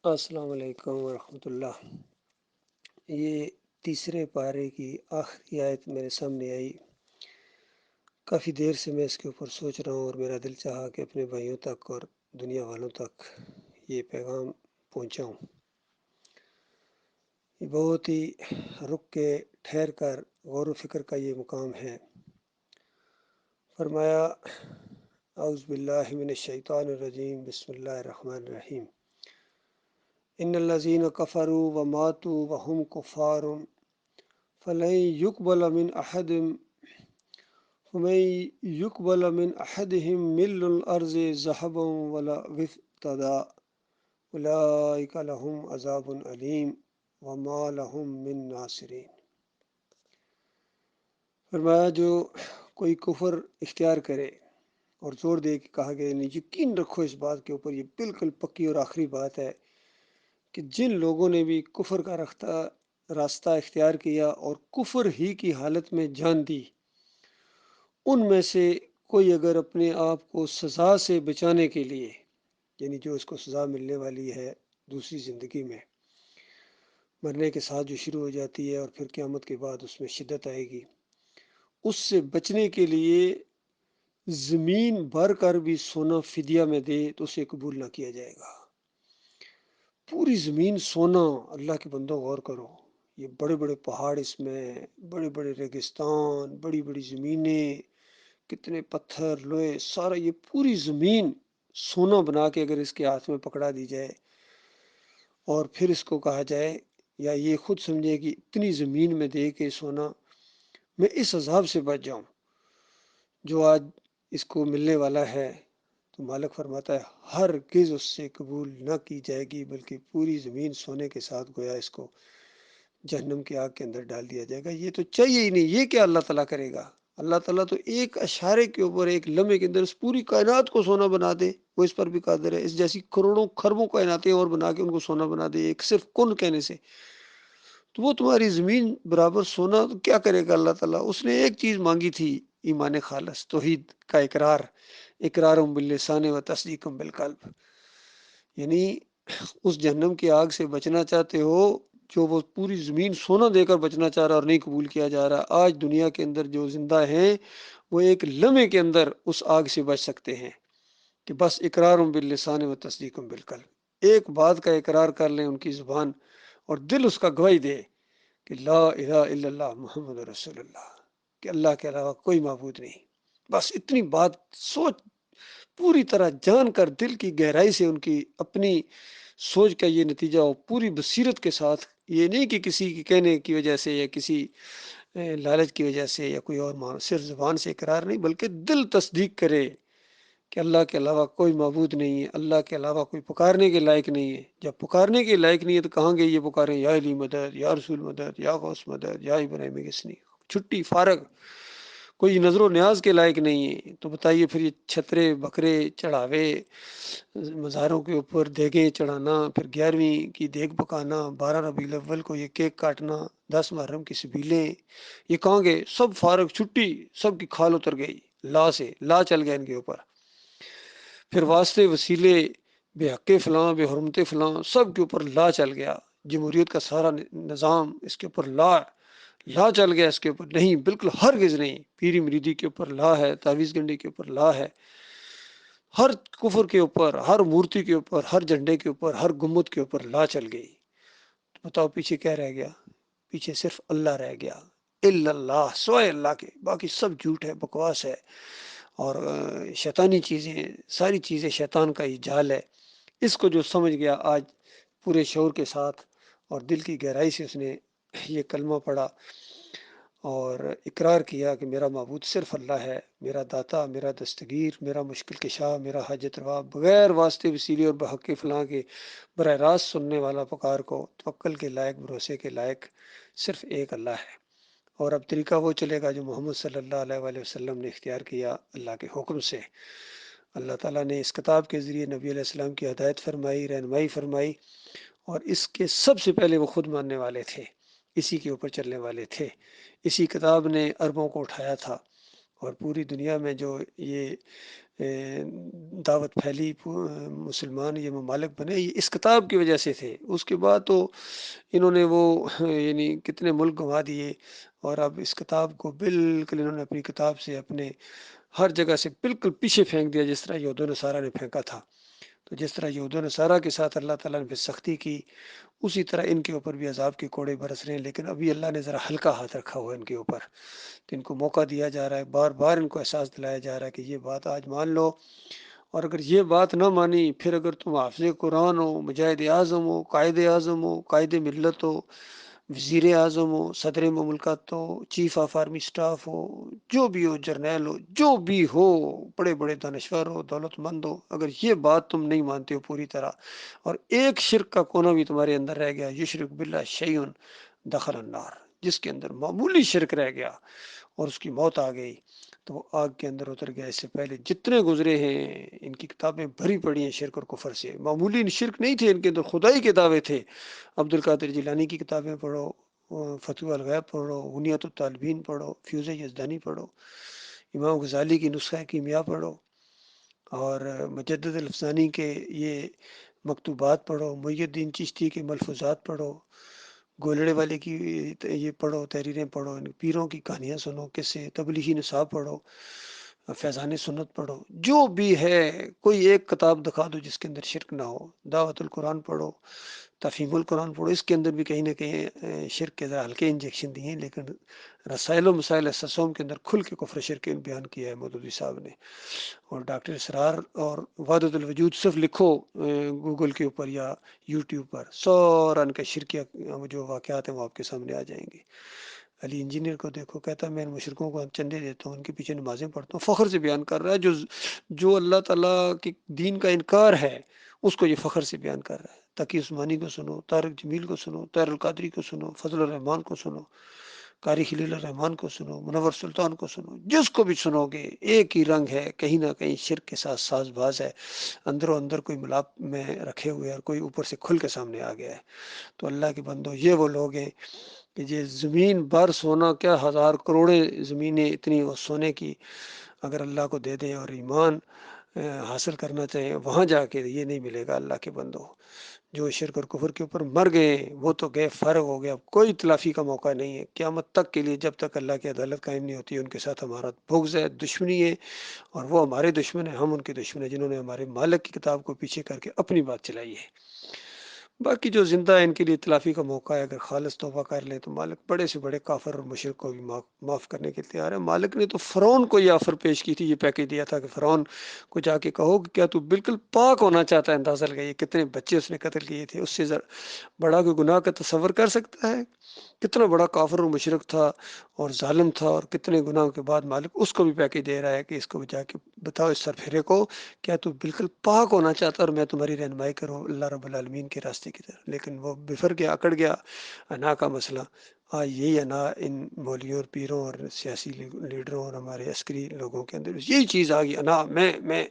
السلام علیکم ورحمۃ اللہ۔ یہ تیسرے پارے کی آخری آیت میرے سامنے آئی۔ کافی دیر سے میں اس کے اوپر سوچ رہا ہوں اور میرا دل چاہا کہ اپنے بھائیوں تک اور دنیا والوں تک یہ پیغام پہنچاؤں۔ یہ بہت ہی رک کے ٹھہر کر غور و فکر کا یہ مقام ہے۔ فرمایا اعوذ باللہ من الشیطان الرجیم بسم اللہ الرحمن الرحیم ان الذین کفروا وماتوا وهم کفار فلن يقبل من أحدهم مل الأرض ذهبا ولا افتدى أولئك لهم عذاب أليم وما لهم من ناصرين۔ فرمایا جو کوئی کفر اختیار کرے اور زور دے کے کہا گیا نہیں، یقین رکھو اس بات کے اوپر، یہ بالکل پکی اور آخری بات ہے کہ جن لوگوں نے بھی کفر کا راستہ اختیار کیا اور کفر ہی کی حالت میں جان دی، ان میں سے کوئی اگر اپنے آپ کو سزا سے بچانے کے لیے، یعنی جو اس کو سزا ملنے والی ہے دوسری زندگی میں، مرنے کے ساتھ جو شروع ہو جاتی ہے اور پھر قیامت کے بعد اس میں شدت آئے گی، اس سے بچنے کے لیے زمین بھر کر بھی سونا فدیہ میں دے تو اسے قبول نہ کیا جائے گا۔ پوری زمین سونا، اللہ کے بندوں غور کرو، یہ بڑے بڑے پہاڑ، اس میں بڑے بڑے ریگستان، بڑی بڑی زمینیں، کتنے پتھر لوہے، سارا یہ پوری زمین سونا بنا کے اگر اس کے ہاتھ میں پکڑا دی جائے اور پھر اس کو کہا جائے، یا یہ خود سمجھے کہ اتنی زمین میں دے کے سونا میں اس عذاب سے بچ جاؤں جو آج اس کو ملنے والا ہے، تو مالک فرماتا ہے ہرگز اس سے قبول نہ کی جائے گی، بلکہ پوری زمین سونے کے ساتھ گویا اس کو جہنم کی آگ کے اندر ڈال دیا جائے گا۔ یہ تو چاہیے ہی نہیں، یہ کیا اللہ تعالیٰ کرے گا؟ اللہ تعالیٰ تو ایک اشارے کے اوپر، ایک لمحے کے اندر اس پوری کائنات کو سونا بنا دے، وہ اس پر بھی قادر ہے۔ اس جیسی کروڑوں خربوں کائناتیں اور بنا کے ان کو سونا بنا دے ایک صرف کن کہنے سے، تو وہ تمہاری زمین برابر سونا تو کیا کرے گا اللہ تعالیٰ؟ اس نے ایک چیز مانگی تھی، ایمان خالص، توحید کا اقرار، اقرارم باللسان و تصدیقم بالقلب۔ یعنی اس جہنم کی آگ سے بچنا چاہتے ہو جو وہ پوری زمین سونا دے کر بچنا چاہ رہا اور نہیں قبول کیا جا رہا، آج دنیا کے اندر جو زندہ ہیں وہ ایک لمحے کے اندر اس آگ سے بچ سکتے ہیں کہ بس اقرارم باللسان و تصدیقم بالقلب، ایک بات کا اقرار کر لیں ان کی زبان اور دل اس کا گواہی دے کہ لا الہ الا اللہ محمد رسول اللہ، کہ اللہ کے علاوہ کوئی معبود نہیں۔ بس اتنی بات سوچ پوری طرح جان کر دل کی گہرائی سے ان کی اپنی سوچ کا یہ نتیجہ ہو، پوری بصیرت کے ساتھ، یہ نہیں کہ کسی کے کہنے کی وجہ سے یا کسی لالچ کی وجہ سے یا کوئی اور صرف زبان سے اقرار نہیں، بلکہ دل تصدیق کرے کہ اللہ کے علاوہ کوئی معبود نہیں ہے، اللہ کے علاوہ کوئی پکارنے کے لائق نہیں ہے۔ جب پکارنے کے لائق نہیں ہے تو کہاں گے یہ پکاریں یا علی مدد، یا رسول مدد، یا غوث مدد، یا ابراہیم گسنی، چھٹی فارغ، کوئی نظر و نیاز کے لائق نہیں ہے، تو بتائیے پھر یہ چھترے بکرے چڑھاوے، مزاروں کے اوپر دیگیں چڑھانا، پھر 11ویں کی دیگ پکانا، 12 ربیع الاول کو یہ کیک کاٹنا، 10 محرم کی سبیلیں، یہ کہاں گے؟ سب فارغ، چھٹی، سب کی کھال اتر گئی، لا سے لا چل گیا ان کے اوپر۔ پھر واسطے وسیلے، بے حق فلاں، بے حرمت فلاں، سب کے اوپر لا چل گیا۔ جمہوریت کا سارا نظام اس کے اوپر لا چل گیا، اس کے اوپر نہیں، بالکل ہرگز نہیں۔ پیری مریدی کے اوپر لا ہے، تعویذ گنڈی کے اوپر لا ہے، ہر کفر کے اوپر، ہر مورتی کے اوپر، ہر جھنڈے کے اوپر، ہر گمبد کے اوپر لا چل گئی۔ تو بتاؤ پیچھے کیا رہ گیا؟ پیچھے صرف اللہ رہ گیا، الا اللہ، سوائے اللہ کے، باقی سب جھوٹ ہے، بکواس ہے اور شیطانی چیزیں ہیں، ساری چیزیں شیطان کا ہی جال ہے۔ اس کو جو سمجھ گیا آج پورے شعور کے ساتھ اور دل کی گہرائی سے اس نے یہ کلمہ پڑھا اور اقرار کیا کہ میرا معبود صرف اللہ ہے، میرا داتا، میرا دستگیر، میرا مشکل کشا، میرا حاجت روا، بغیر واسطے وسیلے اور بحق فلاں کے براہ راست سننے والا پکار کو، توکل کے لائق، بھروسے کے لائق صرف ایک اللہ ہے۔ اور اب طریقہ وہ چلے گا جو محمد صلی اللہ علیہ وآلہ وسلم نے اختیار کیا اللہ کے حکم سے۔ اللہ تعالیٰ نے اس کتاب کے ذریعے نبی علیہ السلام کی ہدایت فرمائی، رہنمائی فرمائی، اور اس کے سب سے پہلے وہ خود ماننے والے تھے، اسی کے اوپر چلنے والے تھے۔ اسی کتاب نے عربوں کو اٹھایا تھا اور پوری دنیا میں جو یہ دعوت پھیلی، مسلمان یہ ممالک بنے، یہ اس کتاب کی وجہ سے تھے۔ اس کے بعد تو انہوں نے وہ یعنی کتنے ملک گنوا دیے، اور اب اس کتاب کو بالکل انہوں نے اپنی کتاب سے اپنے ہر جگہ سے بالکل پیچھے پھینک دیا، جس طرح یہود و نصارہ نے پھینکا تھا۔ تو جس طرح یہود و نصارہ کے ساتھ اللہ تعالیٰ نے پھر سختی کی، اسی طرح ان کے اوپر بھی عذاب کے کوڑے برس رہے ہیں، لیکن ابھی اللہ نے ذرا ہلکا ہاتھ رکھا ہوا ہے ان کے اوپر۔ تو ان کو موقع دیا جا رہا ہے، بار بار ان کو احساس دلایا جا رہا ہے کہ یہ بات آج مان لو، اور اگر یہ بات نہ مانی، پھر اگر تم حافظ قرآن ہو، مجاہد اعظم ہو، قائد اعظم ہو، قائد ملت ہو، وزیر اعظم ہو، صدر مملکت ہو، چیف آف آرمی سٹاف ہو، جو بھی ہو، جرنیل ہو، جو بھی ہو، بڑے بڑے دانشور ہو، دولت مند ہو، اگر یہ بات تم نہیں مانتے ہو پوری طرح، اور ایک شرک کا کونا بھی تمہارے اندر رہ گیا، یشرک باللہ شیئن دخل النار، جس کے اندر معمولی شرک رہ گیا اور اس کی موت آ گئی تو وہ آگ کے اندر اتر گیا۔ اس سے پہلے جتنے گزرے ہیں ان کی کتابیں بھری پڑی ہیں شرک اور کفر سے، معمولی شرک نہیں تھے ان کے اندر، خدائی کے دعوے تھے۔ عبد القادر جیلانی کی کتابیں پڑھو، فتوی الغیب پڑھو، غنیت الطالبین پڑھو، فیوز یزدانی پڑھو، امام غزالی کی نسخہ کیمیا پڑھو، اور مجدد الفسانی کے یہ مکتوبات پڑھو، محی الدین چشتی کے ملفوظات پڑھو، گولڑے والے کی یہ پڑھو، تحریریں پڑھو، ان پیروں کی کہانیاں سنو، کسے تبلیغی نصاب پڑھو، فیضان سنت پڑھو، جو بھی ہے کوئی ایک کتاب دکھا دو جس کے اندر شرک نہ ہو۔ دعوت القرآن پڑھو، تفہیم القرآن پڑھو، اس کے اندر بھی کہیں نہ کہیں شرک کے ذرا ہلکے انجیکشن دیے ہیں، لیکن رسائل و مسائل اسسوم کے اندر کھل کے کفر شرک بیان کیا ہے مودودی صاحب نے۔ اور ڈاکٹر اسرار اور وحدت الوجود صرف لکھو گوگل کے اوپر یا یوٹیوب پر، سورا ان کا شرکیہ جو واقعات ہیں وہ آپ کے سامنے آ جائیں گے۔ علی انجینئر کو دیکھو، کہتا ہے میں ان مشرکوں کو چندے دیتا ہوں، ان کے پیچھے نمازیں پڑھتا ہوں، فخر سے بیان کر رہا ہے جو اللہ تعالیٰ کے دین کا انکار ہے، اس کو یہ فخر سے بیان کر رہا ہے۔ تقی عثمانی کو سنو، طارق جمیل کو سنو، طاہر القادری کو سنو، فضل الرحمان کو سنو، قاری خلیل الرحمان کو سنو، منور سلطان کو سنو، جس کو بھی سنو گے ایک ہی رنگ ہے، کہیں نہ کہیں شرک کے ساتھ ساز باز ہے، اندر و اندر کوئی ملاپ میں رکھے ہوئے اور کوئی اوپر سے کھل کے سامنے آ گیا ہے۔ تو اللہ کے بندو، یہ وہ لوگ ہیں کہ یہ زمین بھر سونا، کیا ہزار کروڑیں زمینیں اتنی وہ سونے کی اگر اللہ کو دے دیں اور ایمان حاصل کرنا چاہیں، وہاں جا کے یہ نہیں ملے گا اللہ کے بندو۔ جو شرک اور کفر کے اوپر مر گئے وہ تو گئے، فرق ہو گیا، اب کوئی تلافی کا موقع نہیں ہے قیامت تک کے لیے، جب تک اللہ کی عدالت قائم نہیں ہوتی، ان کے ساتھ ہمارا بغض ہے، دشمنی ہے، اور وہ ہمارے دشمن ہیں، ہم ان کے دشمن ہیں جنہوں نے ہمارے مالک کی کتاب کو پیچھے کر کے اپنی بات چلائی ہے۔ باقی جو زندہ ہے ان کے لیے تلافی کا موقع ہے، اگر خالص توبہ کر لیں تو مالک بڑے سے بڑے کافر اور مشرک کو بھی معاف کرنے کے تیار ہے۔ مالک نے تو فرعون کو یہ آفر پیش کی تھی، یہ پیکیج دیا تھا کہ فرعون کو جا کے کہو کہ کیا تو بالکل پاک ہونا چاہتا ہے، اندازہ لگائیے کتنے بچے اس نے قتل کیے تھے، اس سے بڑا کوئی گناہ کا تصور کر سکتا ہے؟ کتنا بڑا کافر و مشرک تھا اور ظالم تھا، اور کتنے گناہوں کے بعد مالک اس کو بھی پیکیج دے رہا ہے کہ اس کو جا کے بتاؤ اس سرفرے کو، کیا تو بالکل پاک ہونا چاہتا اور میں تمہاری رہنمائی کروں اللہ رب العالمین کے راستے کی طرف؟ لیکن وہ بفر گیا، اکڑ گیا۔ انا کا مسئلہ آج یہی انا ان مولویوں اور پیروں اور سیاسی لیڈروں اور ہمارے عسکری لوگوں کے اندر یہی چیز آ گئی، انا میں۔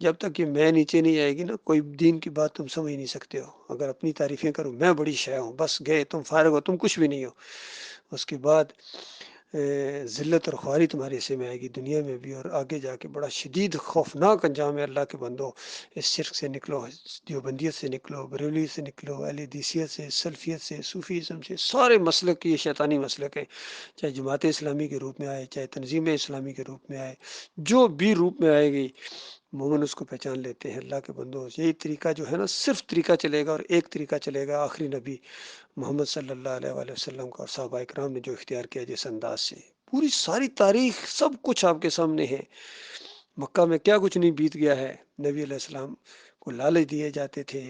جب تک یہ میں نیچے نہیں آئے گی نا، کوئی دین کی بات تم سمجھ نہیں سکتے ہو۔ اگر اپنی تعریفیں کرو میں بڑی شے ہوں، بس گئے تم، فارغ ہو، تم کچھ بھی نہیں ہو۔ اس کے بعد ذلت اور خواری تمہارے حصے میں آئے گی دنیا میں بھی، اور آگے جا کے بڑا شدید خوفناک انجام ہے۔ اللہ کے بندو، اس شرک سے نکلو، دیوبندیت سے نکلو، بریلوی سے نکلو، اہل حدیثیت سے، سلفیت سے، صوفیزم سے، سارے مسلک یہ شیطانی مسلک ہیں، چاہے جماعت اسلامی کے روپ میں آئے، چاہے تنظیم اسلامی کے روپ میں آئے، جو بھی روپ میں آئے گی مومن اس کو پہچان لیتے ہیں۔ اللہ کے بندو، یہی طریقہ جو ہے نا، صرف طریقہ چلے گا اور ایک طریقہ چلے گا آخری نبی محمد صلی اللہ علیہ وآلہ وسلم کا، اور صحابہ اکرام نے جو اختیار کیا جس انداز سے۔ پوری ساری تاریخ سب کچھ آپ کے سامنے ہے، مکہ میں کیا کچھ نہیں بیت گیا ہے۔ نبی علیہ السلام کو لالچ دیے جاتے تھے،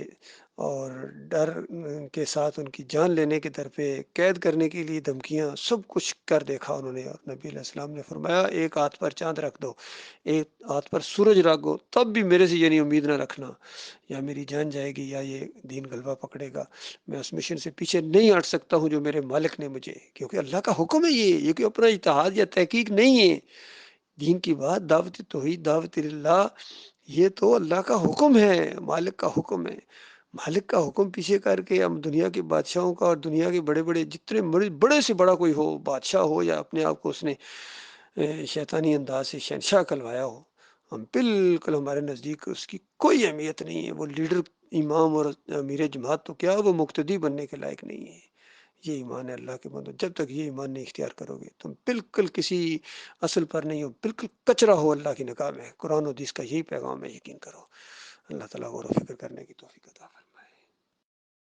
اور ڈر کے ساتھ ان کی جان لینے کے در پہ، قید کرنے کے لیے دھمکیاں، سب کچھ کر دیکھا انہوں نے۔ اور نبی علیہ السلام نے فرمایا ایک ہاتھ پر چاند رکھ دو، ایک ہاتھ پر سورج رکھ دو، تب بھی میرے سے یہ نہیں امید نہ رکھنا یا میری جان جائے گی یا یہ دین غلبہ پکڑے گا، میں اس مشن سے پیچھے نہیں ہٹ سکتا ہوں جو میرے مالک نے مجھے، کیونکہ اللہ کا حکم ہے، یہ کوئی اپنا اجتہاد یا تحقیق نہیں ہے۔ دین کی بات، دعوت توحید، دعوت اللہ، یہ تو اللہ کا حکم ہے، مالک کا حکم ہے۔ مالک کا حکم پیچھے کر کے ہم دنیا کے بادشاہوں کا اور دنیا کے بڑے بڑے جتنے بڑے سے بڑا کوئی ہو، بادشاہ ہو یا اپنے آپ کو اس نے شیطانی انداز سے شہنشاہ کلوایا ہو، ہم بالکل ہمارے نزدیک اس کی کوئی اہمیت نہیں ہے، وہ لیڈر امام اور امیر جماعت تو کیا وہ مقتدی بننے کے لائق نہیں ہے۔ یہ ایمان ہے اللہ کے بندو، جب تک یہ ایمان نہیں اختیار کرو گے تم بالکل کسی اصل پر نہیں ہو، بالکل کچرا ہو اللہ کی نگاہ میں۔ قرآن و حدیث کا یہی پیغام ہے، یقین کرو۔ اللہ تعالیٰ غور و فکر کرنے کی توفیق عطا فرمائے۔